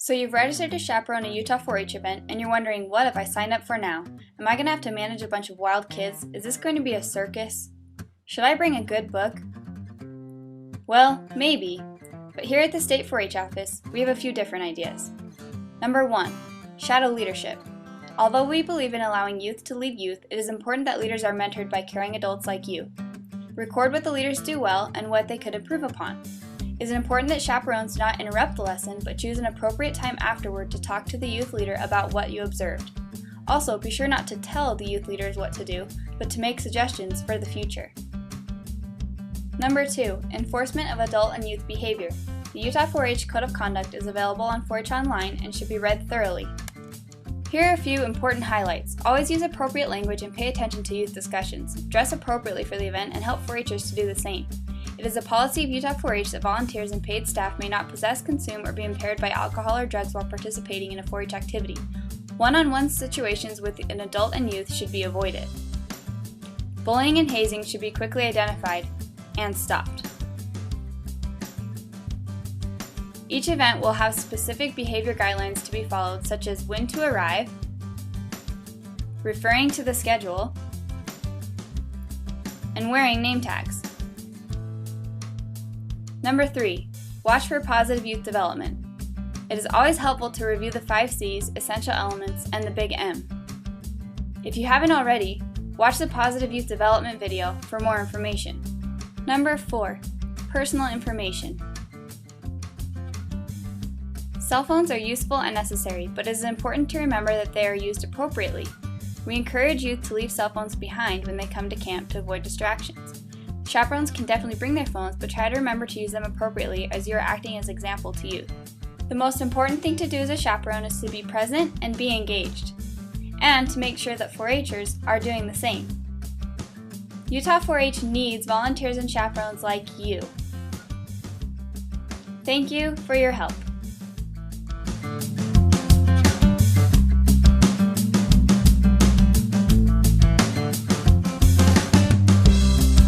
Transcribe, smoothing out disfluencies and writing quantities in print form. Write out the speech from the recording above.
So you've registered to chaperone a Utah 4-H event and you're wondering, what if I signed up for now? Am I going to have to manage a bunch of wild kids? Is this going to be a circus? Should I bring a good book? Well, maybe. But here at the State 4-H office, we have a few different ideas. Number 1. Shadow leadership. Although we believe in allowing youth to lead youth, it is important that leaders are mentored by caring adults like you. Record what the leaders do well and what they could improve upon. It is important that chaperones not interrupt the lesson, but choose an appropriate time afterward to talk to the youth leader about what you observed. Also, be sure not to tell the youth leaders what to do, but to make suggestions for the future. Number 2. Enforcement of adult and youth behavior. The Utah 4-H Code of Conduct is available on 4-H Online and should be read thoroughly. Here are a few important highlights. Always use appropriate language and pay attention to youth discussions. Dress appropriately for the event and help 4-Hers to do the same. It is a policy of Utah 4-H that volunteers and paid staff may not possess, consume, or be impaired by alcohol or drugs while participating in a 4-H activity. One-on-one situations with an adult and youth should be avoided. Bullying and hazing should be quickly identified and stopped. Each event will have specific behavior guidelines to be followed, such as when to arrive, referring to the schedule, and wearing name tags. Number 3. Watch for positive youth development. It is always helpful to review the 5 C's, essential elements, and the Big M. If you haven't already, watch the positive youth development video for more information. Number 4. Personal information. Cell phones are useful and necessary, but it is important to remember that they are used appropriately. We encourage youth to leave cell phones behind when they come to camp to avoid distractions. Chaperones can definitely bring their phones, but try to remember to use them appropriately as you are acting as example to youth. The most important thing to do as a chaperone is to be present and be engaged, and to make sure that 4-Hers are doing the same. Utah 4-H needs volunteers and chaperones like you. Thank you for your help.